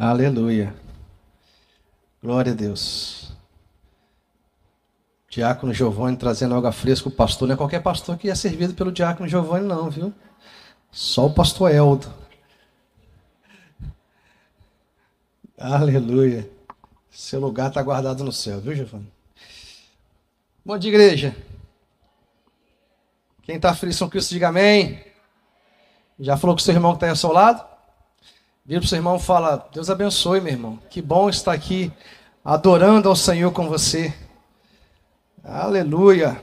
Aleluia. Glória a Deus. Diácono Giovanni trazendo água fresca. O pastor não é qualquer pastor que é servido pelo diácono Giovanni, não, viu? Só o pastor Eldo. Aleluia. Seu lugar está guardado no céu, viu, Giovanni? Bom dia, igreja. Quem está feliz com Cristo, diga amém. Já falou com o seu irmão que está aí ao seu lado? Vira para o seu irmão e fala: Deus abençoe, meu irmão. Que bom estar aqui adorando ao Senhor com você. Aleluia.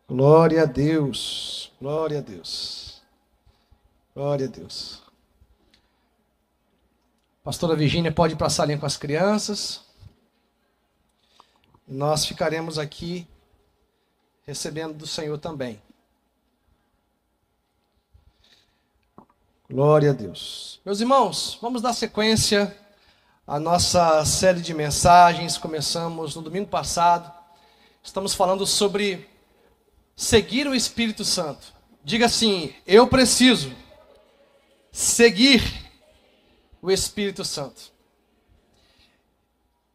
Glória a Deus. Glória a Deus. Glória a Deus. Pastora Virgínia pode ir para a salinha com as crianças. Nós ficaremos aqui recebendo do Senhor também. Glória a Deus. Meus irmãos, vamos dar sequência à nossa série de mensagens. Começamos no domingo passado. Estamos falando sobre seguir o Espírito Santo. Diga assim: eu preciso seguir o Espírito Santo.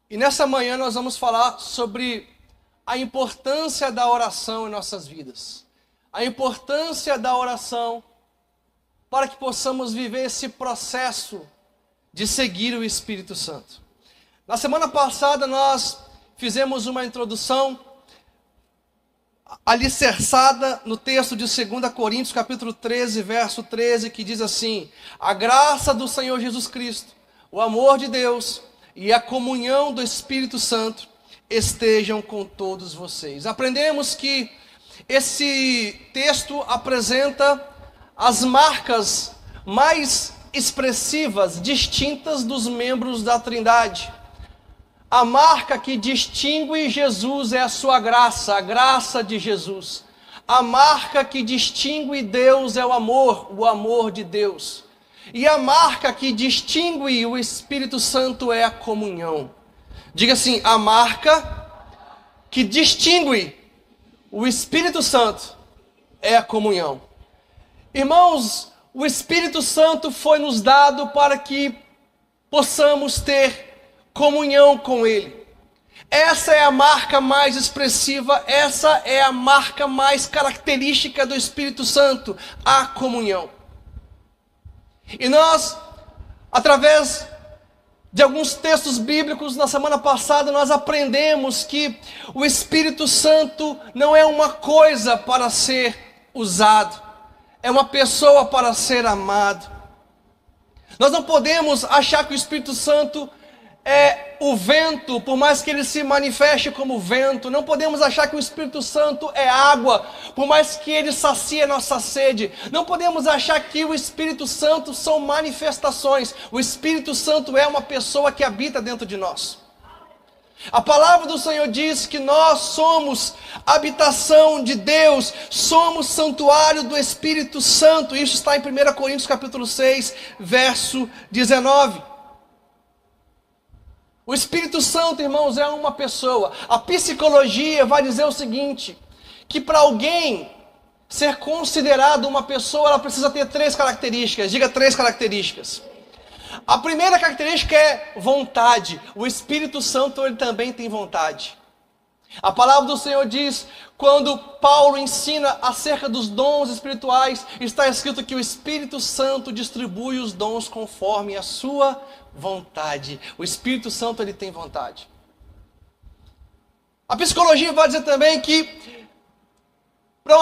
E nessa manhã nós vamos falar sobre a importância da oração em nossas vidas. A importância da oração para que possamos viver esse processo de seguir o Espírito Santo. Na semana passada nós fizemos uma introdução alicerçada no texto de 2 Coríntios, capítulo 13, verso 13, que diz assim: a graça do Senhor Jesus Cristo, o amor de Deus e a comunhão do Espírito Santo estejam com todos vocês. Aprendemos que esse texto apresenta as marcas mais expressivas, distintas dos membros da Trindade. A marca que distingue Jesus é a sua graça, a graça de Jesus. A marca que distingue Deus é o amor de Deus. E a marca que distingue o Espírito Santo é a comunhão. Diga assim: a marca que distingue o Espírito Santo é a comunhão. Irmãos, o Espírito Santo foi nos dado para que possamos ter comunhão com Ele. Essa é a marca mais expressiva, essa é a marca mais característica do Espírito Santo, a comunhão. E nós, através de alguns textos bíblicos, na semana passada nós aprendemos que o Espírito Santo não é uma coisa para ser usado, é uma pessoa para ser amado. Nós não podemos achar que o Espírito Santo é o vento, por mais que ele se manifeste como vento. Não podemos achar que o Espírito Santo é água, por mais que ele sacie a nossa sede. Não podemos achar que o Espírito Santo são manifestações. O Espírito Santo é uma pessoa que habita dentro de nós. A palavra do Senhor diz que nós somos habitação de Deus, somos santuário do Espírito Santo. Isso está em 1 Coríntios capítulo 6, verso 19. O Espírito Santo, irmãos, é uma pessoa. A psicologia vai dizer o seguinte, que para alguém ser considerado uma pessoa, ela precisa ter 3 características. Diga 3 características. A primeira característica é vontade. O Espírito Santo, ele também tem vontade. A palavra do Senhor diz, quando Paulo ensina acerca dos dons espirituais, está escrito que o Espírito Santo distribui os dons conforme a sua vontade. O Espírito Santo, ele tem vontade. A psicologia vai dizer também que para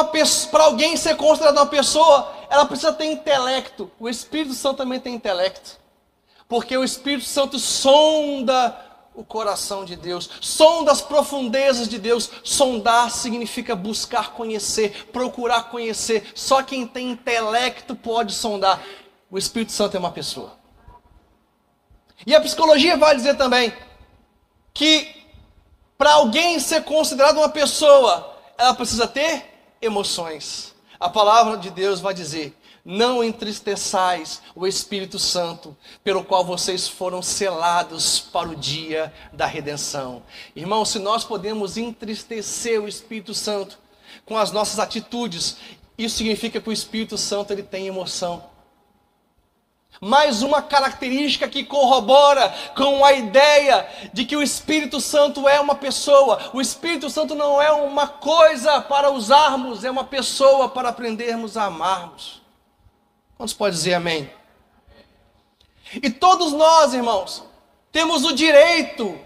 alguém ser considerado uma pessoa, ela precisa ter intelecto. O Espírito Santo também tem intelecto. Porque o Espírito Santo sonda o coração de Deus, sonda as profundezas de Deus. Sondar significa buscar conhecer, procurar conhecer. Só quem tem intelecto pode sondar. O Espírito Santo é uma pessoa. E a psicologia vai dizer também que para alguém ser considerado uma pessoa, ela precisa ter emoções. A palavra de Deus vai dizer: não entristeçais o Espírito Santo, pelo qual vocês foram selados para o dia da redenção. Irmão, se nós podemos entristecer o Espírito Santo com as nossas atitudes, isso significa que o Espírito Santo, ele tem emoção. Mais uma característica que corrobora com a ideia de que o Espírito Santo é uma pessoa. O Espírito Santo não é uma coisa para usarmos, é uma pessoa para aprendermos a amarmos. Quantos podem dizer amém? E todos nós, irmãos, temos o direito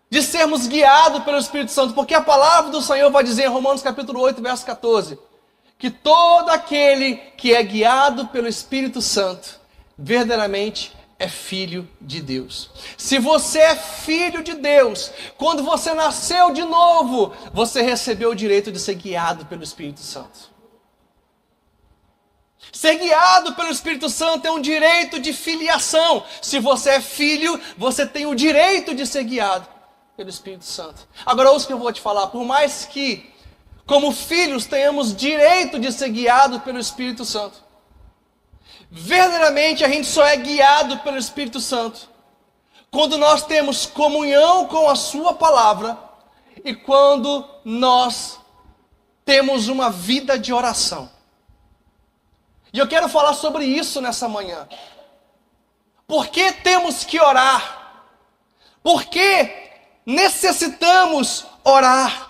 de sermos guiados pelo Espírito Santo, porque a palavra do Senhor vai dizer em Romanos capítulo 8, verso 14, que todo aquele que é guiado pelo Espírito Santo, verdadeiramente é filho de Deus. Se você é filho de Deus, quando você nasceu de novo, você recebeu o direito de ser guiado pelo Espírito Santo. Ser guiado pelo Espírito Santo é um direito de filiação. Se você é filho, você tem o direito de ser guiado pelo Espírito Santo. Agora ouça o que eu vou te falar. Por mais que, como filhos, tenhamos direito de ser guiado pelo Espírito Santo, verdadeiramente a gente só é guiado pelo Espírito Santo quando nós temos comunhão com a sua palavra e quando nós temos uma vida de oração. E eu quero falar sobre isso nessa manhã. Por que temos que orar? Por que necessitamos orar?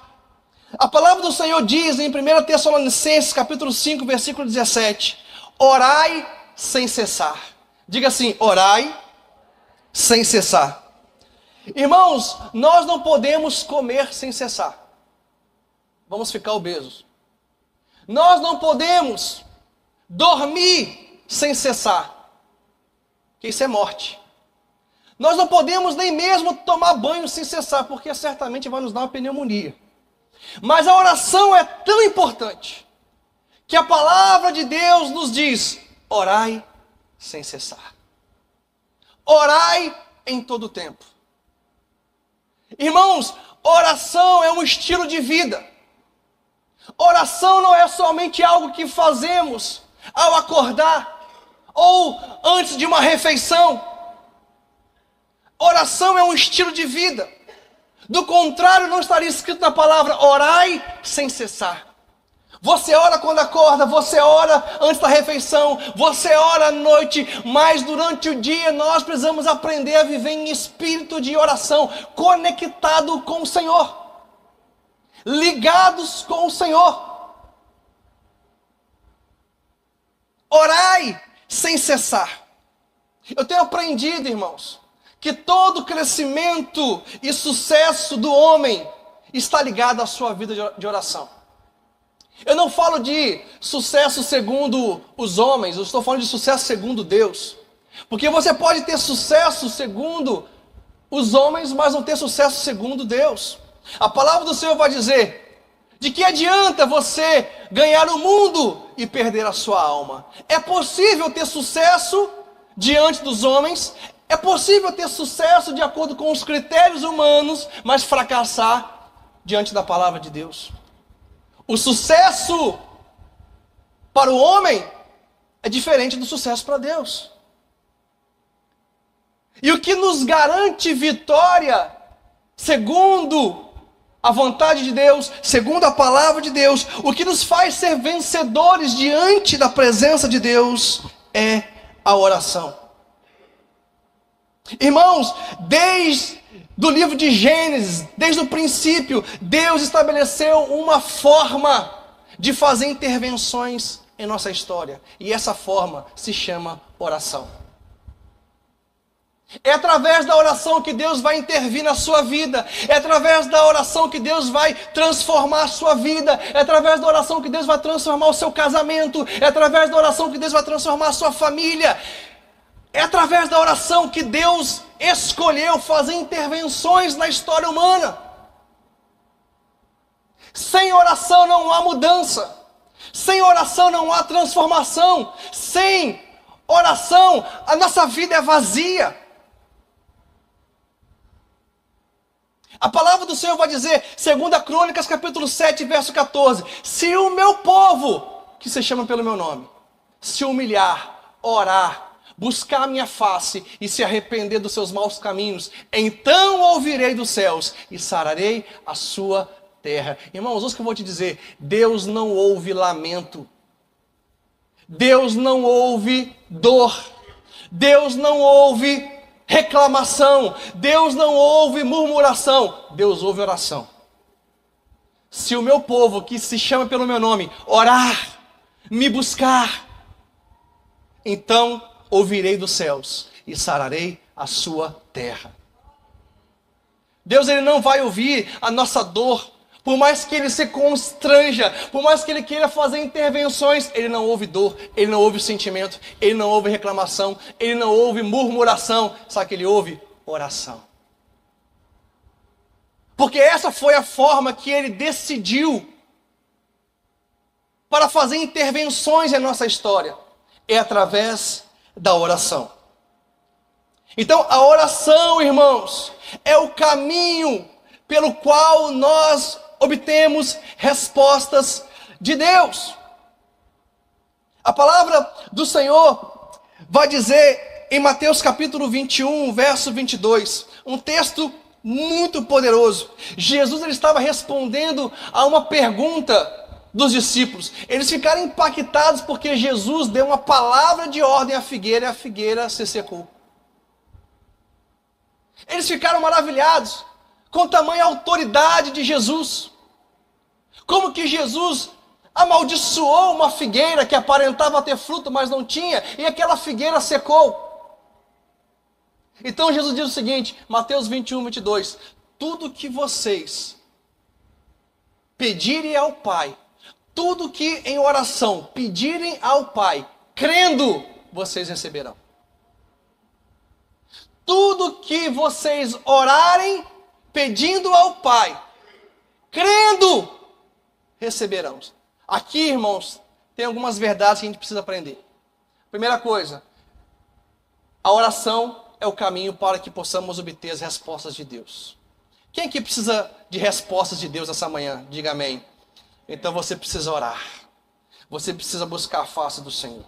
A palavra do Senhor diz em 1 Tessalonicenses capítulo 5, versículo 17: orai sem cessar. Diga assim: orai sem cessar. Irmãos, nós não podemos comer sem cessar. Vamos ficar obesos. Nós não podemos dormir sem cessar, porque isso é morte. Nós não podemos nem mesmo tomar banho sem cessar, porque certamente vai nos dar uma pneumonia. Mas a oração é tão importante, que a palavra de Deus nos diz: orai sem cessar. Orai em todo tempo. Irmãos, oração é um estilo de vida. Oração não é somente algo que fazemos ao acordar ou antes de uma refeição. Oração é um estilo de vida. Do contrário, não estaria escrito na palavra: orai sem cessar. Você ora quando acorda, você ora antes da refeição, você ora à noite, mas durante o dia nós precisamos aprender a viver em espírito de oração, conectado com o Senhor, ligados com o Senhor. Orai sem cessar. Eu tenho aprendido, irmãos, que todo crescimento e sucesso do homem está ligado à sua vida de oração. Eu não falo de sucesso segundo os homens, eu estou falando de sucesso segundo Deus. Porque você pode ter sucesso segundo os homens, mas não ter sucesso segundo Deus. A palavra do Senhor vai dizer: de que adianta você ganhar o mundo e perder a sua alma? É possível ter sucesso diante dos homens, é possível ter sucesso de acordo com os critérios humanos, mas fracassar diante da palavra de Deus. O sucesso para o homem é diferente do sucesso para Deus. E o que nos garante vitória, segundo a vontade de Deus, segundo a palavra de Deus, o que nos faz ser vencedores diante da presença de Deus, é a oração. Irmãos, desde do livro de Gênesis, desde o princípio, Deus estabeleceu uma forma de fazer intervenções em nossa história. E essa forma se chama oração. É através da oração que Deus vai intervir na sua vida. É através da oração que Deus vai transformar a sua vida. É através da oração que Deus vai transformar o seu casamento. É através da oração que Deus vai transformar a sua família. É através da oração que Deus escolheu fazer intervenções na história humana. Sem oração não há mudança. Sem oração não há transformação. Sem oração a nossa vida é vazia. A palavra do Senhor vai dizer, 2 Crônicas capítulo 7, verso 14: se o meu povo, que se chama pelo meu nome, se humilhar, orar, buscar a minha face e se arrepender dos seus maus caminhos, então ouvirei dos céus e sararei a sua terra. Irmãos, ouça o que eu vou te dizer: Deus não ouve lamento. Deus não ouve dor. Deus não ouve reclamação. Deus não ouve murmuração. Deus ouve oração. Se o meu povo, que se chama pelo meu nome, orar, me buscar, então ouvirei dos céus e sararei a sua terra. Deus, ele não vai ouvir a nossa dor. Por mais que ele se constranja, por mais que ele queira fazer intervenções, ele não ouve dor, ele não ouve sentimento, ele não ouve reclamação, ele não ouve murmuração. Sabe que ele ouve? Oração. Porque essa foi a forma que ele decidiu para fazer intervenções em nossa história. É através da oração. Então, a oração, irmãos, é o caminho pelo qual nós obtemos respostas de Deus. A palavra do Senhor vai dizer em Mateus capítulo 21, verso 22, um texto muito poderoso. Jesus, ele estava respondendo a uma pergunta dos discípulos. Eles ficaram impactados porque Jesus deu uma palavra de ordem à figueira e a figueira se secou. Eles ficaram maravilhados com tamanha autoridade de Jesus. Como que Jesus amaldiçoou uma figueira que aparentava ter fruto, mas não tinha, e aquela figueira secou. Então Jesus diz o seguinte, Mateus 21, 22, tudo que vocês pedirem ao Pai, tudo que em oração pedirem ao Pai, crendo, vocês receberão. Tudo que vocês orarem, pedindo ao Pai, crendo, receberão. Aqui, irmãos, tem algumas verdades que a gente precisa aprender. Primeira coisa, a oração é o caminho para que possamos obter as respostas de Deus. Quem aqui precisa de respostas de Deus essa manhã? Diga amém. Então você precisa orar. Você precisa buscar a face do Senhor.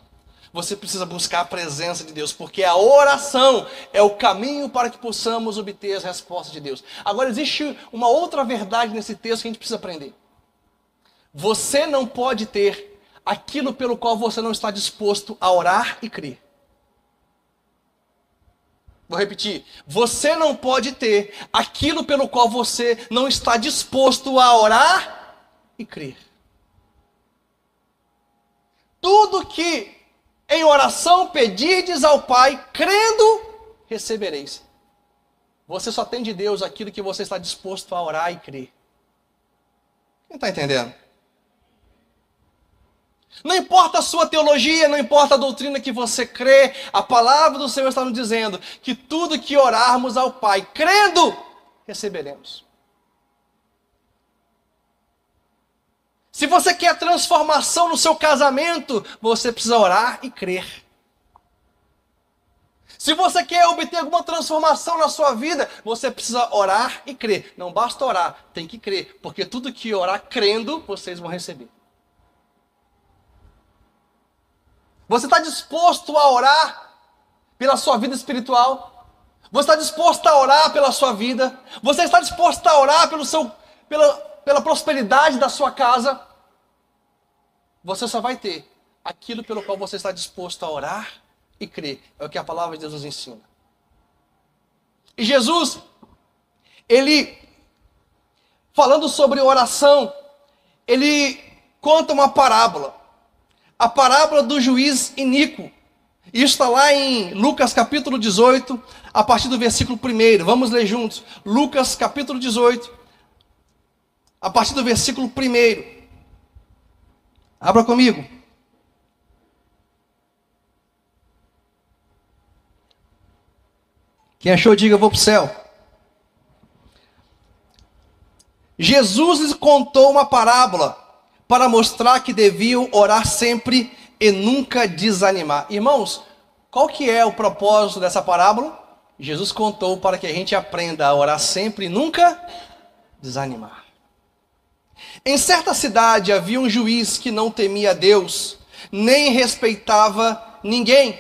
Você precisa buscar a presença de Deus, porque a oração é o caminho para que possamos obter as respostas de Deus. Agora, existe uma outra verdade nesse texto que a gente precisa aprender. Você não pode ter aquilo pelo qual você não está disposto a orar e crer. Vou repetir. Você não pode ter aquilo pelo qual você não está disposto a orar e crer. Tudo que em oração pedirdes ao Pai, crendo, recebereis. Você só tem de Deus aquilo que você está disposto a orar e crer. Quem está entendendo? Não importa a sua teologia, não importa a doutrina que você crê, a palavra do Senhor está nos dizendo que tudo que orarmos ao Pai, crendo, receberemos. Se você quer transformação no seu casamento, você precisa orar e crer. Se você quer obter alguma transformação na sua vida, você precisa orar e crer. Não basta orar, tem que crer, porque tudo que orar crendo, vocês vão receber. Você está disposto a orar pela sua vida espiritual? Você está disposto a orar pela sua vida? Você está disposto a orar pela prosperidade da sua casa? Você só vai ter aquilo pelo qual você está disposto a orar e crer. É o que a palavra de Deus nos ensina. E Jesus, ele, falando sobre oração, ele conta uma parábola. A parábola do juiz iníquo. Isso está lá em Lucas capítulo 18, a partir do versículo 1. Vamos ler juntos. Lucas capítulo 18, a partir do versículo 1. Abra comigo. Quem achou, diga, eu vou para o céu. Jesus lhes contou uma parábola para mostrar que deviam orar sempre e nunca desanimar. Irmãos, qual que é o propósito dessa parábola? Jesus contou para que a gente aprenda a orar sempre e nunca desanimar. Em certa cidade havia um juiz que não temia a Deus, nem respeitava ninguém.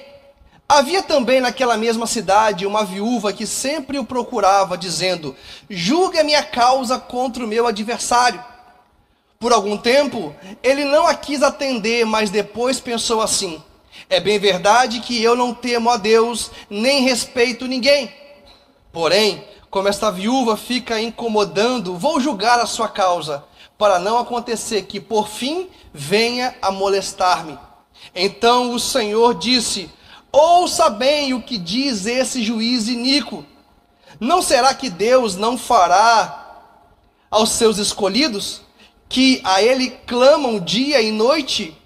Havia também naquela mesma cidade uma viúva que sempre o procurava, dizendo: julgue a minha causa contra o meu adversário. Por algum tempo, ele não a quis atender, mas depois pensou assim: é bem verdade que eu não temo a Deus, nem respeito ninguém. Porém, como esta viúva fica incomodando, vou julgar a sua causa, para não acontecer que, por fim, venha a molestar-me. Então o Senhor disse: ouça bem o que diz esse juiz iníquo. Não será que Deus não fará aos seus escolhidos, que a ele clamam dia e noite,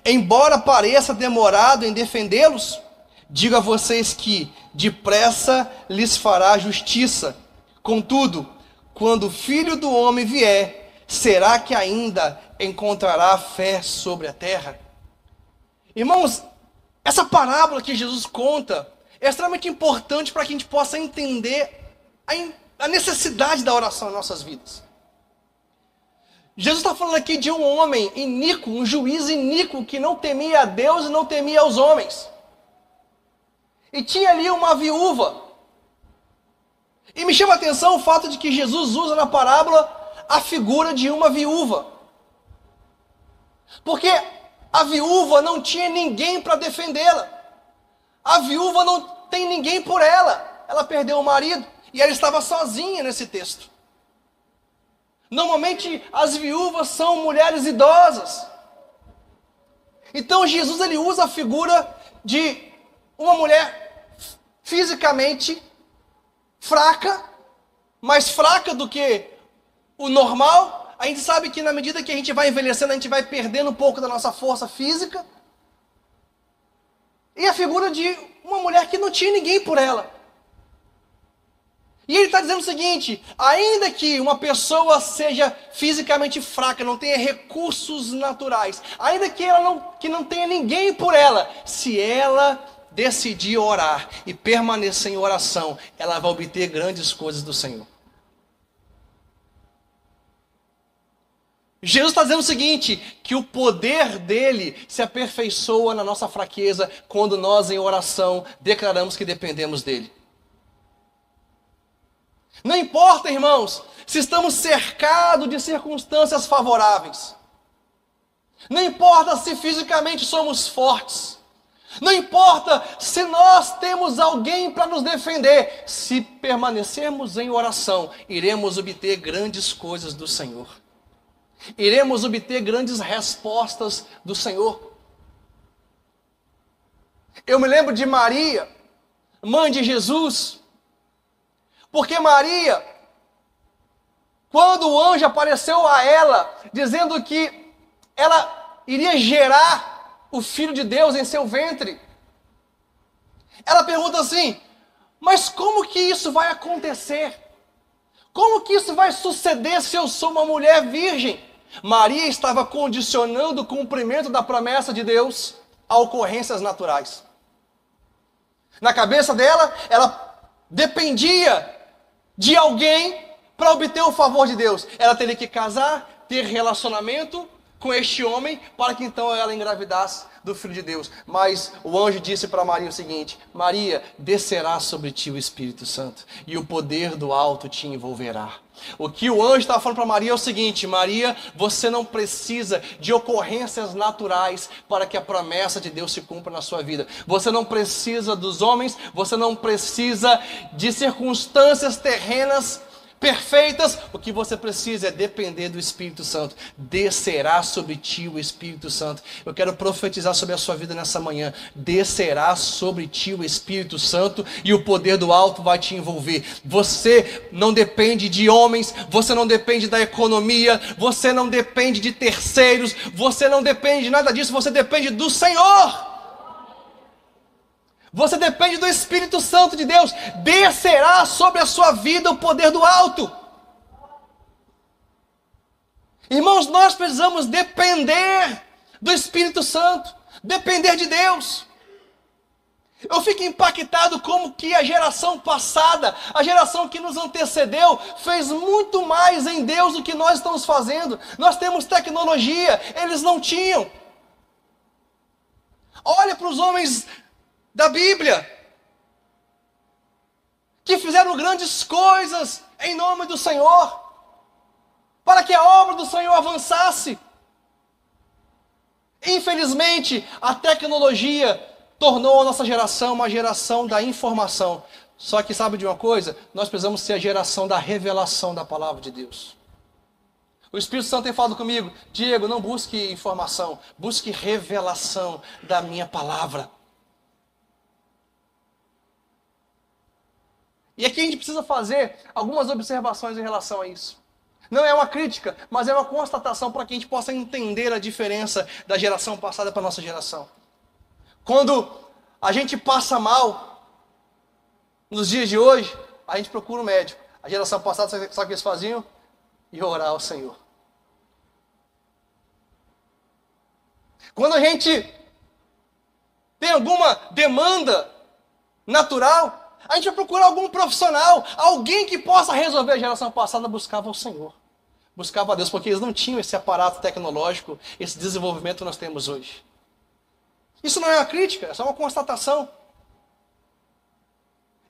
embora pareça demorado em defendê-los? Digo a vocês que depressa lhes fará justiça. Contudo, quando o Filho do Homem vier, será que ainda encontrará fé sobre a terra? Irmãos, essa parábola que Jesus conta é extremamente importante para que a gente possa entender a necessidade da oração em nossas vidas. Jesus está falando aqui de um homem iníquo, um juiz iníquo, que não temia a Deus e não temia aos homens. E tinha ali uma viúva. E me chama a atenção o fato de que Jesus usa na parábola a figura de uma viúva. Porque a viúva não tinha ninguém para defendê-la. A viúva não tem ninguém por ela. Ela perdeu o marido e ela estava sozinha nesse texto. Normalmente as viúvas são mulheres idosas. Então Jesus ele usa a figura de uma mulher fisicamente fraca, mais fraca do que o normal. A gente sabe que na medida que a gente vai envelhecendo, a gente vai perdendo um pouco da nossa força física. E a figura de uma mulher que não tinha ninguém por ela. E ele está dizendo o seguinte: ainda que uma pessoa seja fisicamente fraca, não tenha recursos naturais, ainda que ela não tenha ninguém por ela, se ela decidir orar e permanecer em oração, ela vai obter grandes coisas do Senhor. Jesus está dizendo o seguinte, que o poder dele se aperfeiçoa na nossa fraqueza, quando nós em oração declaramos que dependemos dele. Não importa, irmãos, se estamos cercados de circunstâncias favoráveis. Não importa se fisicamente somos fortes. Não importa se nós temos alguém para nos defender. Se permanecermos em oração, iremos obter grandes coisas do Senhor. Iremos obter grandes respostas do Senhor. Eu me lembro de Maria, mãe de Jesus. Porque Maria, quando o anjo apareceu a ela, dizendo que ela iria gerar o Filho de Deus em seu ventre, ela pergunta assim: mas como que isso vai acontecer? Como que isso vai suceder se eu sou uma mulher virgem? Maria estava condicionando o cumprimento da promessa de Deus a ocorrências naturais. Na cabeça dela, ela dependia de alguém para obter o favor de Deus. Ela teria que casar, ter relacionamento com este homem, para que então ela engravidasse do Filho de Deus. Mas o anjo disse para Maria o seguinte: Maria, descerá sobre ti o Espírito Santo, e o poder do alto te envolverá. O que o anjo estava falando para Maria é o seguinte: Maria, você não precisa de ocorrências naturais para que a promessa de Deus se cumpra na sua vida. Você não precisa dos homens, você não precisa de circunstâncias terrenas perfeitas. O que você precisa é depender do Espírito Santo. Descerá sobre ti o Espírito Santo. Eu quero profetizar sobre a sua vida nessa manhã. Descerá sobre ti o Espírito Santo e o poder do alto vai te envolver. Você não depende de homens, você não depende da economia, você não depende de terceiros, você não depende de nada disso, você depende do Senhor. Você depende do Espírito Santo de Deus. Descerá sobre a sua vida o poder do alto. Irmãos, nós precisamos depender do Espírito Santo, depender de Deus. Eu fico impactado como que a geração passada, a geração que nos antecedeu, fez muito mais em Deus do que nós estamos fazendo. Nós temos tecnologia, eles não tinham. Olha para os homens da Bíblia, que fizeram grandes coisas em nome do Senhor. para que a obra do Senhor avançasse. Infelizmente, a tecnologia tornou a nossa geração uma geração da informação. Só que sabe de uma coisa? Nós precisamos ser a geração da revelação da palavra de Deus. O Espírito Santo tem falado comigo: Diego, não busque informação, busque revelação da minha palavra. E aqui a gente precisa fazer algumas observações em relação a isso. Não é uma crítica, mas é uma constatação para que a gente possa entender a diferença da geração passada para a nossa geração. Quando a gente passa mal, nos dias de hoje, a gente procura um médico. A geração passada, sabe o que eles faziam? E orar ao Senhor. Quando a gente tem alguma demanda natural, a gente vai procurar algum profissional, alguém que possa resolver. A geração passada buscava o Senhor, buscava a Deus, porque eles não tinham esse aparato tecnológico, esse desenvolvimento que nós temos hoje. Isso não é uma crítica, é só uma constatação.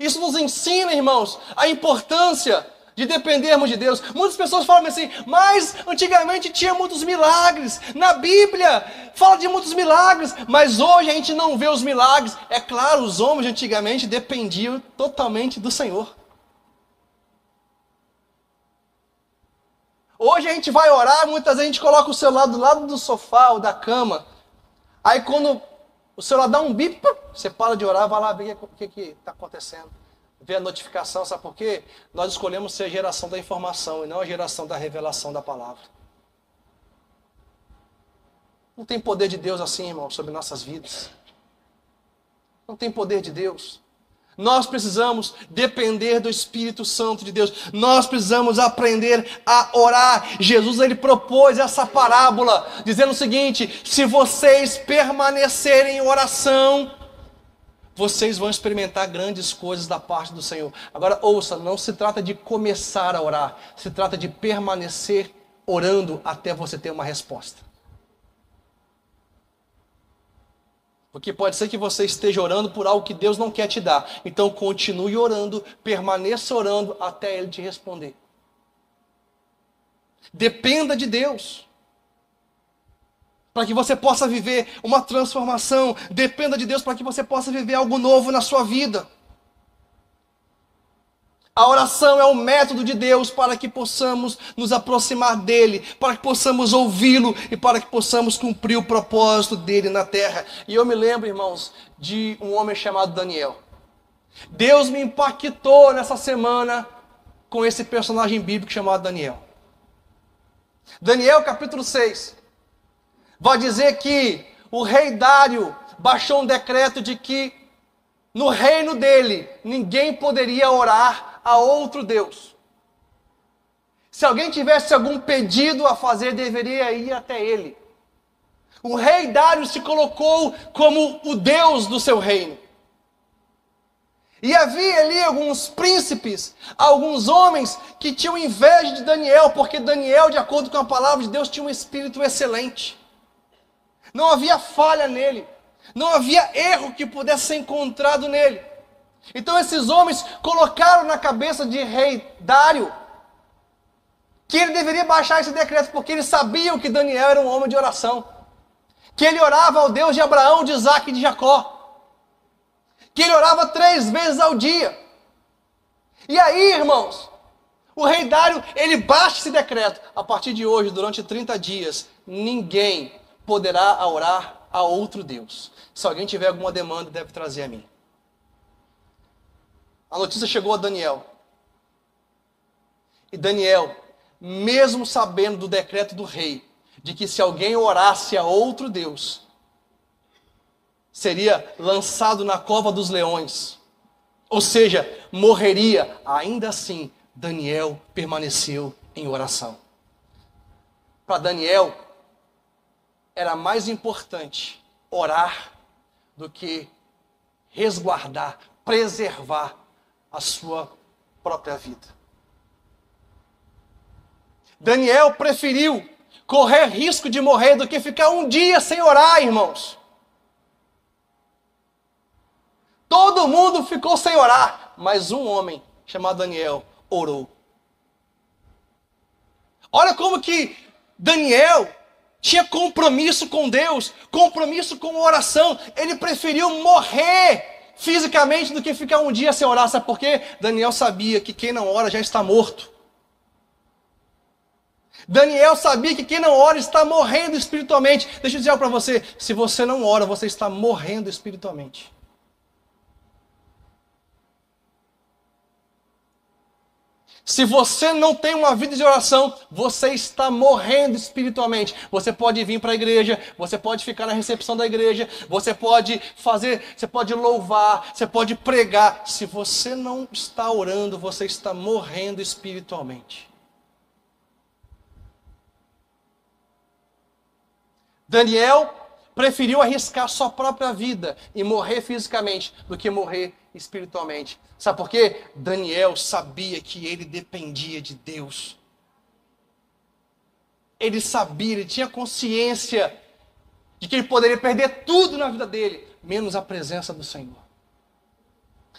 Isso nos ensina, irmãos, a importância de dependermos de Deus. Muitas pessoas falam assim: mas antigamente tinha muitos milagres. Na Bíblia fala de muitos milagres, mas hoje a gente não vê os milagres. É claro, os homens antigamente dependiam totalmente do Senhor. Hoje a gente vai orar, muitas vezes a gente coloca o celular do lado do sofá ou da cama. Aí quando o celular dá um bip, você para de orar, vai lá ver o que está acontecendo. Vê a notificação, sabe por quê? Nós escolhemos ser a geração da informação e não a geração da revelação da palavra. Não tem poder de Deus assim, irmão, sobre nossas vidas. Não tem poder de Deus. Nós precisamos depender do Espírito Santo de Deus. Nós precisamos aprender a orar. Jesus, ele propôs essa parábola, dizendo o seguinte: se vocês permanecerem em oração, vocês vão experimentar grandes coisas da parte do Senhor. Agora ouça, não se trata de começar a orar, se trata de permanecer orando até você ter uma resposta. Porque pode ser que você esteja orando por algo que Deus não quer te dar. Então continue orando, permaneça orando até Ele te responder. Dependa de Deus, para que você possa viver uma transformação. Dependa de Deus para que você possa viver algo novo na sua vida. A oração é o método de Deus para que possamos nos aproximar dEle, para que possamos ouvi-lo e para que possamos cumprir o propósito dEle na terra. E eu me lembro, irmãos, de um homem chamado Daniel. Deus me impactou nessa semana com esse personagem bíblico chamado Daniel. Daniel capítulo 6 vai dizer que o rei Dário baixou um decreto de que no reino dele ninguém poderia orar a outro Deus. Se alguém tivesse algum pedido a fazer, deveria ir até ele. O rei Dário se colocou como o Deus do seu reino. E havia ali alguns príncipes, alguns homens que tinham inveja de Daniel, porque Daniel, de acordo com a palavra de Deus, tinha um espírito excelente. Não havia falha nele, não havia erro que pudesse ser encontrado nele. Então esses homens colocaram na cabeça de rei Dário que ele deveria baixar esse decreto, porque eles sabiam que Daniel era um homem de oração, que ele orava ao Deus de Abraão, de Isaac e de Jacó, que ele orava 3 vezes ao dia. E aí, irmãos, o rei Dário, ele baixa esse decreto: a partir de hoje, durante 30 dias, ninguém poderá orar a outro Deus. Se alguém tiver alguma demanda, deve trazer a mim. A notícia chegou a Daniel. E Daniel, mesmo sabendo do decreto do rei, de que se alguém orasse a outro Deus, seria lançado na cova dos leões, ou seja, morreria, ainda assim, Daniel permaneceu em oração. Para Daniel, era mais importante orar do que resguardar, preservar a sua própria vida. Daniel preferiu correr risco de morrer do que ficar um dia sem orar, irmãos. Todo mundo ficou sem orar, mas um homem chamado Daniel orou. Olha como que Daniel tinha compromisso com Deus, compromisso com a oração. Ele preferiu morrer fisicamente do que ficar um dia sem orar. Sabe por quê? Daniel sabia que quem não ora já está morto. Daniel sabia que quem não ora está morrendo espiritualmente. Deixa eu dizer algo para você. Se você não ora, você está morrendo espiritualmente. Se você não tem uma vida de oração, você está morrendo espiritualmente. Você pode vir para a igreja, você pode ficar na recepção da igreja, você pode louvar, você pode pregar. Se você não está orando, você está morrendo espiritualmente. Daniel preferiu arriscar sua própria vida e morrer fisicamente do que morrer espiritualmente. Sabe por quê? Daniel sabia que ele dependia de Deus. Ele sabia, ele tinha consciência de que ele poderia perder tudo na vida dele, menos a presença do Senhor.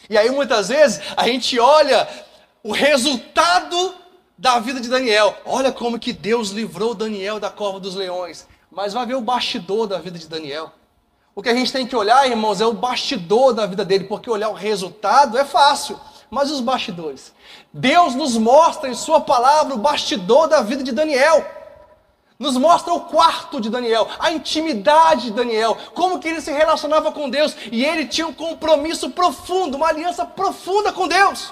E aí muitas vezes a gente olha o resultado da vida de Daniel. Olha como que Deus livrou Daniel da cova dos leões. Mas vai ver o bastidor da vida de Daniel. O que a gente tem que olhar, irmãos, é o bastidor da vida dele, porque olhar o resultado é fácil, mas os bastidores. Deus nos mostra em sua palavra o bastidor da vida de Daniel. Nos mostra o quarto de Daniel, a intimidade de Daniel, como que ele se relacionava com Deus, e ele tinha um compromisso profundo, uma aliança profunda com Deus.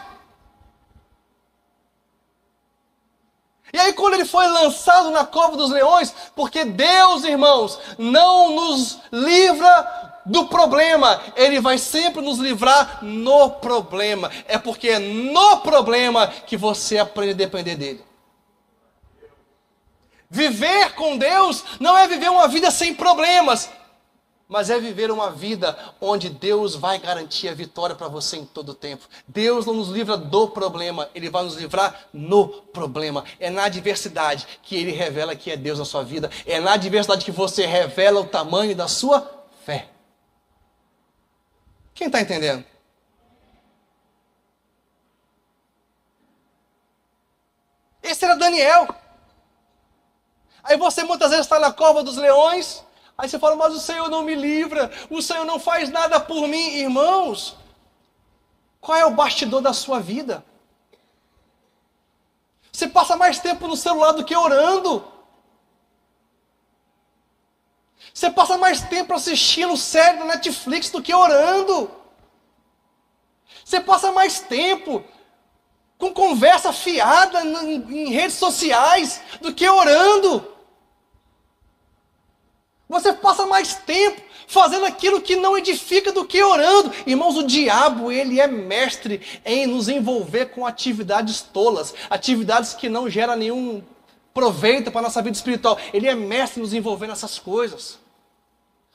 E aí quando ele foi lançado na cova dos leões, porque Deus, irmãos, não nos livra do problema, Ele vai sempre nos livrar no problema. É porque é no problema que você aprende a depender dEle. Viver com Deus não é viver uma vida sem problemas, mas é viver uma vida onde Deus vai garantir a vitória para você em todo o tempo. Deus não nos livra do problema, Ele vai nos livrar no problema. É na adversidade que Ele revela que é Deus na sua vida. É na adversidade que você revela o tamanho da sua fé. Quem está entendendo? Esse era Daniel. Aí você muitas vezes está na cova dos leões. Aí você fala, mas o Senhor não me livra, o Senhor não faz nada por mim. Irmãos, qual é o bastidor da sua vida? Você passa mais tempo no celular do que orando. Você passa mais tempo assistindo série na Netflix do que orando. Você passa mais tempo com conversa fiada em redes sociais do que orando. Você passa mais tempo fazendo aquilo que não edifica do que orando. Irmãos, o diabo, ele é mestre em nos envolver com atividades tolas, atividades que não geram nenhum proveito para a nossa vida espiritual. Ele é mestre em nos envolver nessas coisas.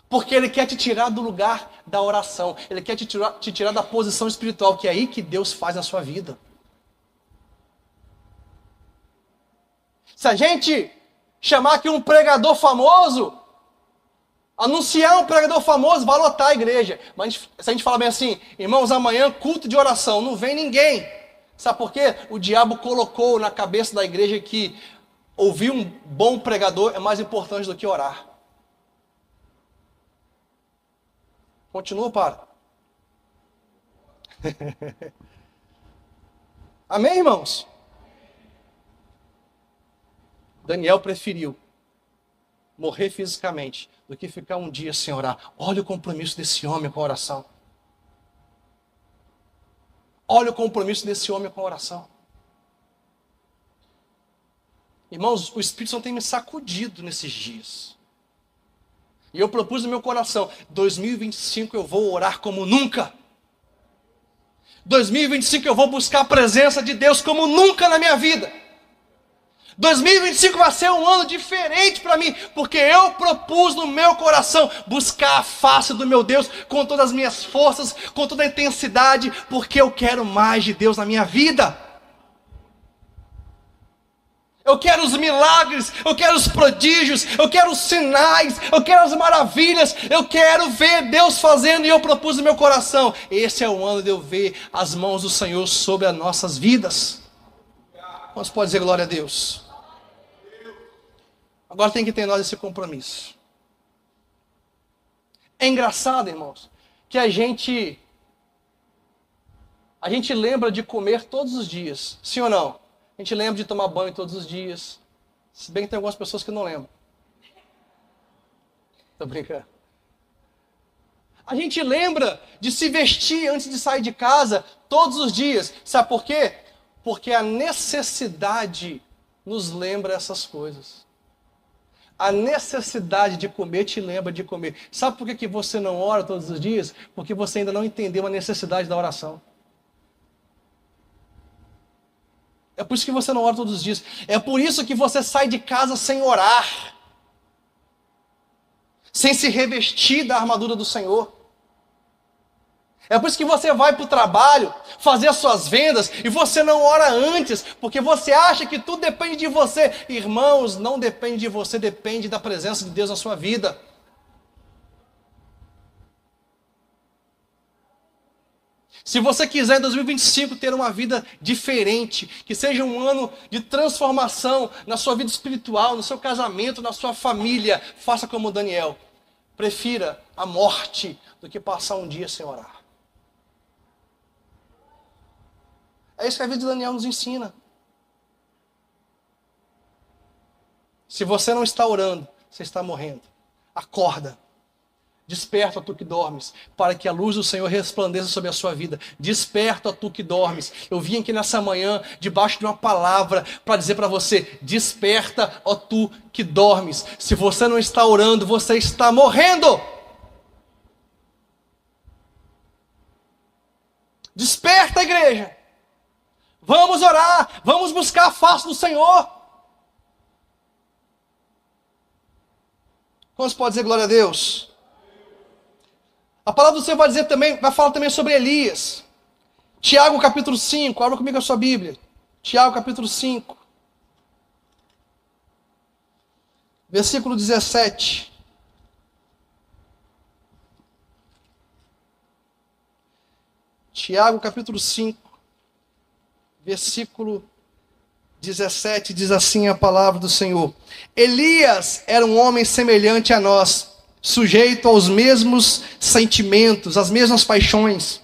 Porque ele quer te tirar do lugar da oração. Ele quer te tirar da posição espiritual, que é aí que Deus faz na sua vida. Se a gente chamar aqui um pregador famoso, anunciar um pregador famoso, vai lotar a igreja. Mas se a gente falar bem assim, irmãos, amanhã culto de oração, não vem ninguém. Sabe por quê? O diabo colocou na cabeça da igreja que ouvir um bom pregador é mais importante do que orar. Continua, para. Amém, irmãos? Daniel preferiu morrer fisicamente do que ficar um dia sem orar. Olha o compromisso desse homem com a oração. Olha o compromisso desse homem com a oração. Irmãos, o Espírito Santo tem me sacudido nesses dias. E eu propus no meu coração, 2025 eu vou orar como nunca. 2025 eu vou buscar a presença de Deus como nunca na minha vida. 2025 vai ser um ano diferente para mim, porque eu propus no meu coração buscar a face do meu Deus com todas as minhas forças, com toda a intensidade, porque eu quero mais de Deus na minha vida. Eu quero os milagres, eu quero os prodígios, eu quero os sinais, eu quero as maravilhas, eu quero ver Deus fazendo, e eu propus no meu coração, esse é o ano de eu ver as mãos do Senhor sobre as nossas vidas. Quantos podem dizer glória a Deus? Agora tem que ter nós esse compromisso. É engraçado, irmãos, que a gente lembra de comer todos os dias, sim ou não? A gente lembra de tomar banho todos os dias, se bem que tem algumas pessoas que não lembram. Tô brincando. A gente lembra de se vestir antes de sair de casa todos os dias. Sabe por quê? Porque a necessidade nos lembra essas coisas. A necessidade de comer te lembra de comer. Sabe por que você não ora todos os dias? Porque você ainda não entendeu a necessidade da oração. É por isso que você não ora todos os dias. É por isso que você sai de casa sem orar. Sem se revestir da armadura do Senhor. É por isso que você vai para o trabalho, fazer as suas vendas, e você não ora antes, porque você acha que tudo depende de você. Irmãos, não depende de você, depende da presença de Deus na sua vida. Se você quiser em 2025 ter uma vida diferente, que seja um ano de transformação na sua vida espiritual, no seu casamento, na sua família, faça como Daniel. Prefira a morte do que passar um dia sem orar. É isso que a vida de Daniel nos ensina. Se você não está orando, você está morrendo. Acorda. Desperta, tu que dormes, para que a luz do Senhor resplandeça sobre a sua vida. Desperta, tu que dormes. Eu vim aqui nessa manhã, debaixo de uma palavra, para dizer para você, desperta, ó tu que dormes. Se você não está orando, você está morrendo. Desperta, igreja. Vamos orar, vamos buscar a face do Senhor. Quantos podem dizer glória a Deus? A palavra do Senhor vai falar também sobre Elias. Tiago capítulo 5, abra comigo a sua Bíblia. Tiago capítulo 5. Versículo 17. Tiago capítulo 5. Versículo 17, diz assim a palavra do Senhor. Elias era um homem semelhante a nós, sujeito aos mesmos sentimentos, às mesmas paixões,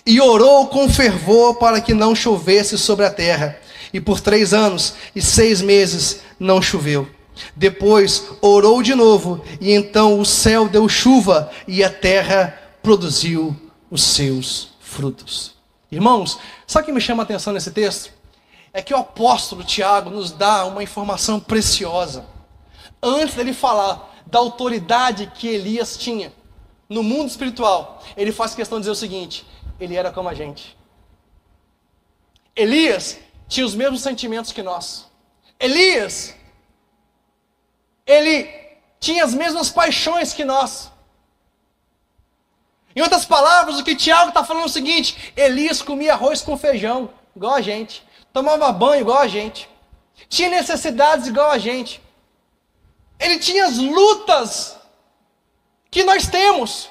e orou com fervor para que não chovesse sobre a terra, e por 3 anos e 6 meses não choveu. Depois orou de novo, e então o céu deu chuva, e a terra produziu os seus frutos. Irmãos, sabe o que me chama a atenção nesse texto? É que o apóstolo Tiago nos dá uma informação preciosa. Antes dele falar da autoridade que Elias tinha no mundo espiritual, ele faz questão de dizer o seguinte: ele era como a gente. Elias tinha os mesmos sentimentos que nós. Elias, ele tinha as mesmas paixões que nós. Em outras palavras, o que Tiago está falando é o seguinte: Elias comia arroz com feijão, igual a gente. Tomava banho igual a gente. Tinha necessidades igual a gente. Ele tinha as lutas que nós temos.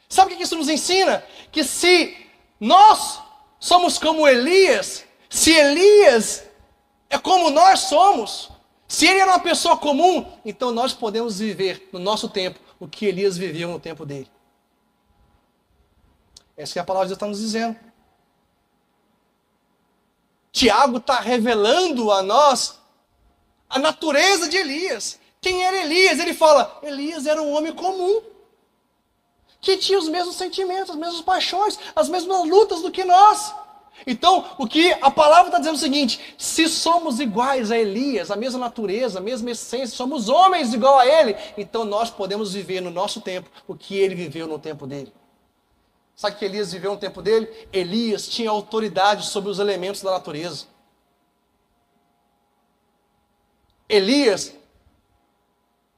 Sabe o que isso nos ensina? Que se nós somos como Elias, se Elias é como nós somos, se ele era uma pessoa comum, então nós podemos viver no nosso tempo o que Elias viveu no tempo dele. Essa é a palavra de Deus está nos dizendo. Tiago está revelando a nós a natureza de Elias. Quem era Elias? Ele fala, Elias era um homem comum, que tinha os mesmos sentimentos, as mesmas paixões, as mesmas lutas do que nós. Então, o que a palavra está dizendo é o seguinte: se somos iguais a Elias, a mesma natureza, a mesma essência, somos homens igual a ele, então nós podemos viver no nosso tempo o que ele viveu no tempo dele. Sabe o que Elias viveu no tempo dele? Elias tinha autoridade sobre os elementos da natureza. Elias,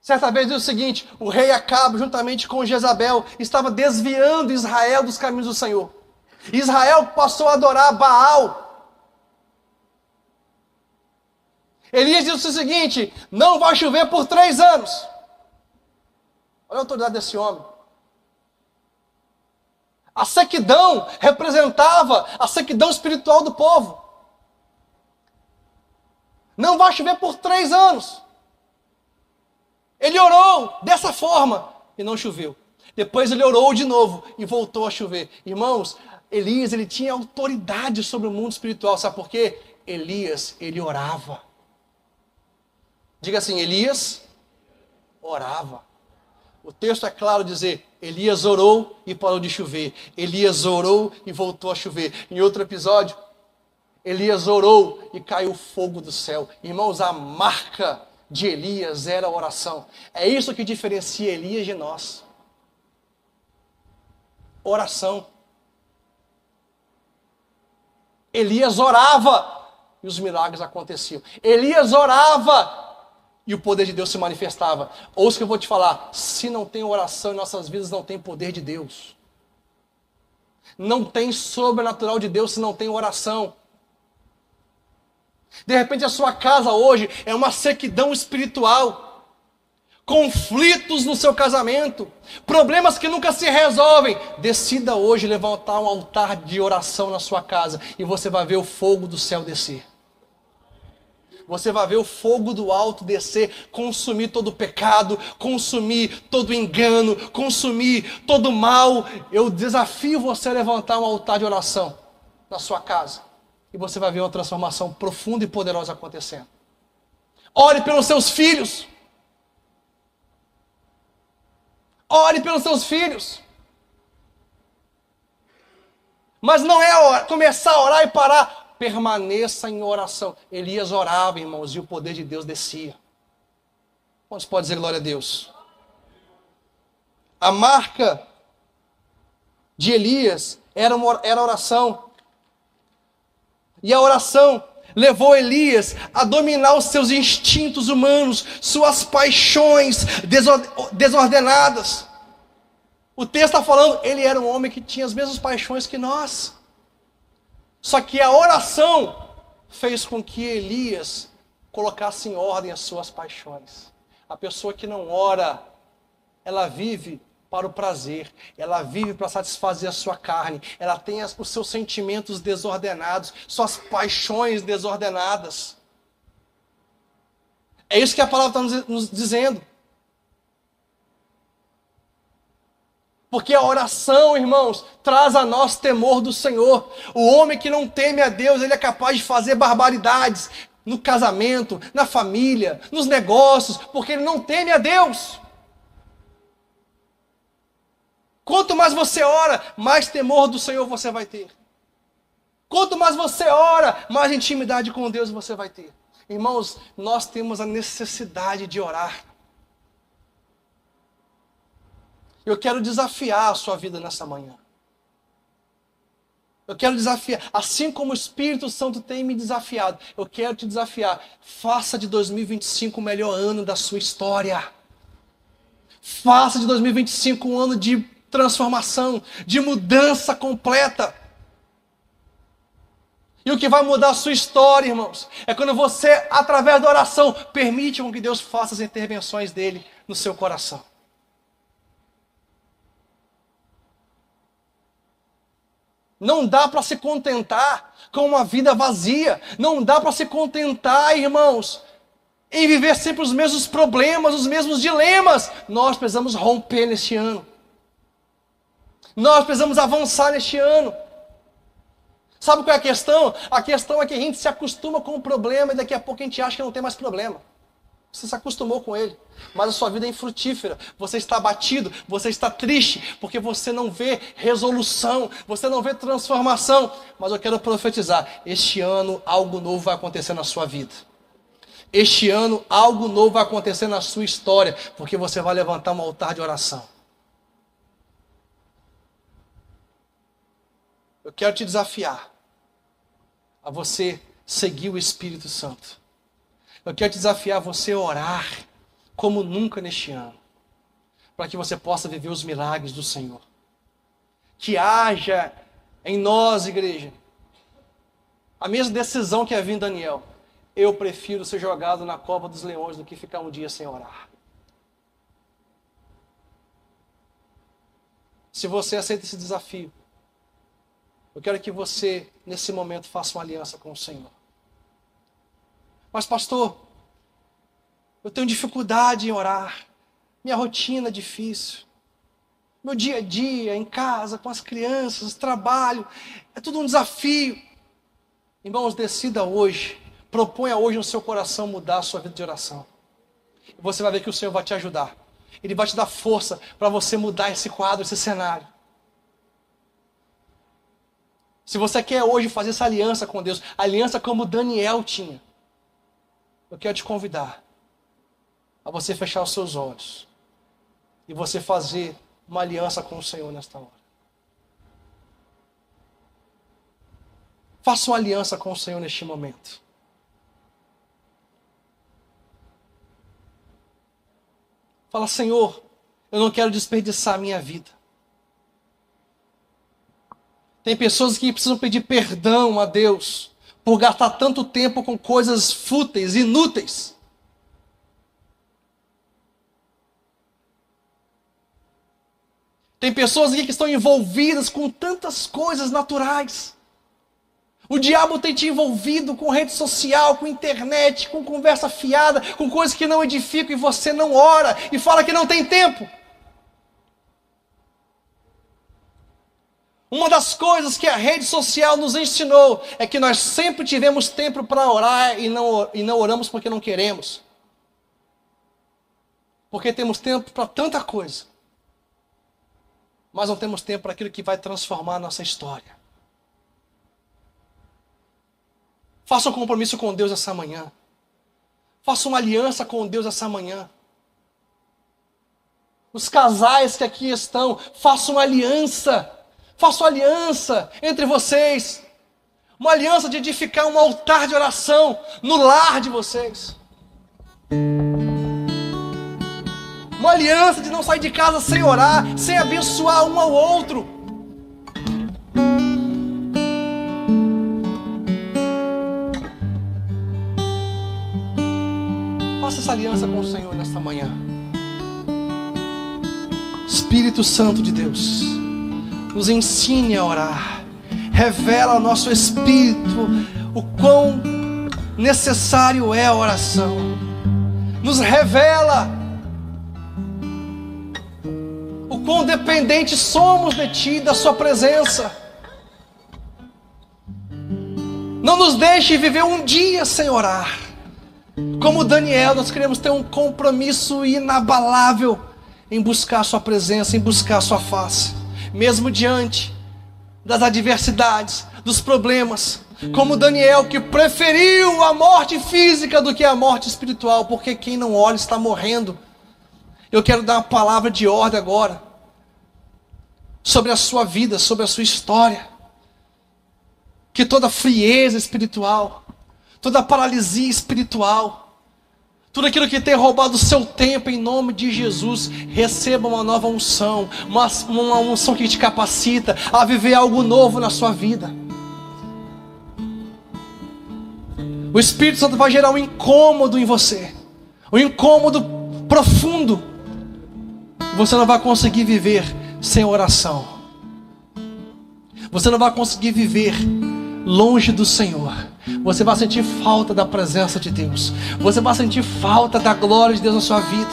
certa vez, disse o seguinte: o rei Acabe, juntamente com Jezabel, estava desviando Israel dos caminhos do Senhor. Israel passou a adorar Baal. Elias disse o seguinte: não vai chover por 3 anos. Olha a autoridade desse homem. A sequidão representava a sequidão espiritual do povo. Não vai chover por 3 anos. Ele orou dessa forma e não choveu. Depois ele orou de novo e voltou a chover. Irmãos, Elias, ele tinha autoridade sobre o mundo espiritual. Sabe por quê? Elias, ele orava. Diga assim, Elias orava. O texto é claro dizer, Elias orou e parou de chover. Elias orou e voltou a chover. Em outro episódio, Elias orou e caiu fogo do céu. Irmãos, a marca de Elias era a oração. É isso que diferencia Elias de nós. Oração. Elias orava e os milagres aconteciam. Elias orava e o poder de Deus se manifestava. Ouça o que eu vou te falar. Se não tem oração em nossas vidas, não tem poder de Deus. Não tem sobrenatural de Deus se não tem oração. De repente a sua casa hoje é uma sequidão espiritual. Conflitos no seu casamento. Problemas que nunca se resolvem. Decida hoje levantar um altar de oração na sua casa. E você vai ver o fogo do céu descer. Você vai ver o fogo do alto descer, consumir todo o pecado, consumir todo o engano, consumir todo o mal. Eu desafio você a levantar um altar de oração na sua casa. E você vai ver uma transformação profunda e poderosa acontecendo. Ore pelos seus filhos. Ore pelos seus filhos. Mas não é começar a orar e parar. Permaneça em oração. Elias orava, irmãos, e o poder de Deus descia. Quantos podem dizer glória a Deus? A marca de Elias era oração. E a oração levou Elias a dominar os seus instintos humanos, suas paixões desordenadas. O texto está falando, ele era um homem que tinha as mesmas paixões que nós. Só que a oração fez com que Elias colocasse em ordem as suas paixões. A pessoa que não ora, ela vive para o prazer, ela vive para satisfazer a sua carne, ela tem os seus sentimentos desordenados, suas paixões desordenadas. É isso que a palavra está nos dizendo. Porque a oração, irmãos, traz a nós temor do Senhor. O homem que não teme a Deus, ele é capaz de fazer barbaridades no casamento, na família, nos negócios, porque ele não teme a Deus. Quanto mais você ora, mais temor do Senhor você vai ter. Quanto mais você ora, mais intimidade com Deus você vai ter. Irmãos, nós temos a necessidade de orar. Eu quero desafiar a sua vida nessa manhã. Eu quero desafiar, assim como o Espírito Santo tem me desafiado, eu quero te desafiar. Faça de 2025 o melhor ano da sua história. Faça de 2025 um ano de transformação, de mudança completa. E o que vai mudar a sua história, irmãos, é quando você, através da oração, permite com que Deus faça as intervenções dele no seu coração. Não dá para se contentar com uma vida vazia. Não dá para se contentar, irmãos, em viver sempre os mesmos problemas, os mesmos dilemas. Nós precisamos romper neste ano. Nós precisamos avançar neste ano. Sabe qual é a questão? A questão é que a gente se acostuma com o problema e daqui a pouco a gente acha que não tem mais problema. Você se acostumou com ele, mas a sua vida é infrutífera. Você está abatido, você está triste, porque você não vê resolução, você não vê transformação. Mas eu quero profetizar, este ano algo novo vai acontecer na sua vida. Este ano algo novo vai acontecer na sua história, porque você vai levantar um altar de oração. Eu quero te desafiar a você seguir o Espírito Santo. Eu quero te desafiar a você orar como nunca neste ano, para que você possa viver os milagres do Senhor. Que haja em nós, igreja, a mesma decisão que havia em Daniel. Eu prefiro ser jogado na cova dos leões do que ficar um dia sem orar. Se você aceita esse desafio, eu quero que você, nesse momento, faça uma aliança com o Senhor. Mas pastor, eu tenho dificuldade em orar. Minha rotina é difícil. Meu dia a dia, em casa, com as crianças, trabalho, é tudo um desafio. Irmãos, decida hoje, proponha hoje no seu coração mudar a sua vida de oração. E você vai ver que o Senhor vai te ajudar. Ele vai te dar força para você mudar esse quadro, esse cenário. Se você quer hoje fazer essa aliança com Deus, aliança como Daniel tinha, eu quero te convidar a você fechar os seus olhos e você fazer uma aliança com o Senhor nesta hora. Faça uma aliança com o Senhor neste momento. Fala, Senhor, eu não quero desperdiçar a minha vida. Tem pessoas que precisam pedir perdão a Deus por gastar tanto tempo com coisas fúteis, inúteis. Tem pessoas aqui que estão envolvidas com tantas coisas naturais. O diabo tem te envolvido com rede social, com internet, com conversa fiada, com coisas que não edificam e você não ora e fala que não tem tempo. Uma das coisas que a rede social nos ensinou é que nós sempre tivemos tempo para orar e não oramos porque não queremos. Porque temos tempo para tanta coisa, mas não temos tempo para aquilo que vai transformar a nossa história. Faça um compromisso com Deus essa manhã. Faça uma aliança com Deus essa manhã. Os casais que aqui estão, façam uma aliança. Façam uma aliança entre vocês. Uma aliança de edificar um altar de oração no lar de vocês. Uma aliança de não sair de casa sem orar, sem abençoar um ao outro. Faça essa aliança com o Senhor nesta manhã. Espírito Santo de Deus, nos ensine a orar. Revela ao nosso espírito o quão necessário é a oração. Nos revela o quão dependentes somos de Ti, da Sua presença. Não nos deixe viver um dia sem orar. Como Daniel, nós queremos ter um compromisso inabalável em buscar a Sua presença, em buscar a Sua face. Mesmo diante das adversidades, dos problemas. Como Daniel, que preferiu a morte física do que a morte espiritual. Porque quem não ora está morrendo. Eu quero dar uma palavra de ordem agora. Sobre a sua vida, sobre a sua história. Que toda frieza espiritual, toda paralisia espiritual, tudo aquilo que tem roubado o seu tempo, em nome de Jesus, receba uma nova unção, uma unção que te capacita a viver algo novo na sua vida. O Espírito Santo vai gerar um incômodo em você, um incômodo profundo. Você não vai conseguir viver sem oração. Você não vai conseguir viver longe do Senhor. Você vai sentir falta da presença de Deus. Você vai sentir falta da glória de Deus na sua vida.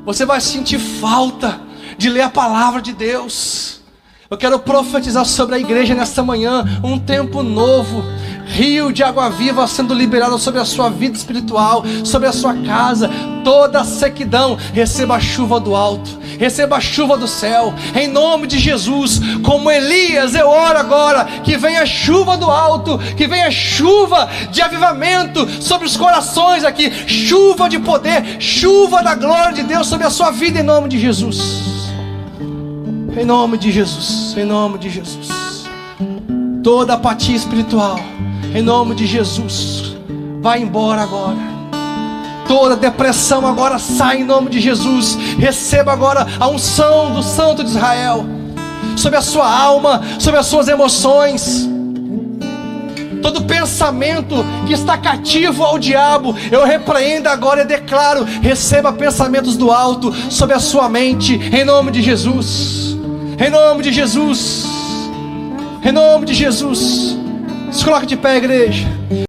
Você vai sentir falta de ler a palavra de Deus. Eu quero profetizar sobre a igreja nesta manhã um tempo novo. Rio de água viva sendo liberado sobre a sua vida espiritual, sobre a sua casa. Toda a sequidão, receba a chuva do alto, receba a chuva do céu, em nome de Jesus. Como Elias, eu oro agora, que venha chuva do alto, que venha chuva de avivamento sobre os corações aqui, chuva de poder, chuva da glória de Deus sobre a sua vida, em nome de Jesus. Em nome de Jesus, em nome de Jesus. Toda apatia espiritual, em nome de Jesus, vai embora agora. Toda depressão agora sai em nome de Jesus. Receba agora a unção do Santo de Israel sobre a sua alma, sobre as suas emoções. Todo pensamento que está cativo ao diabo, eu repreendo agora e declaro: receba pensamentos do alto sobre a sua mente, em nome de Jesus. Em nome de Jesus. Em nome de Jesus. Se coloque de pé, igreja.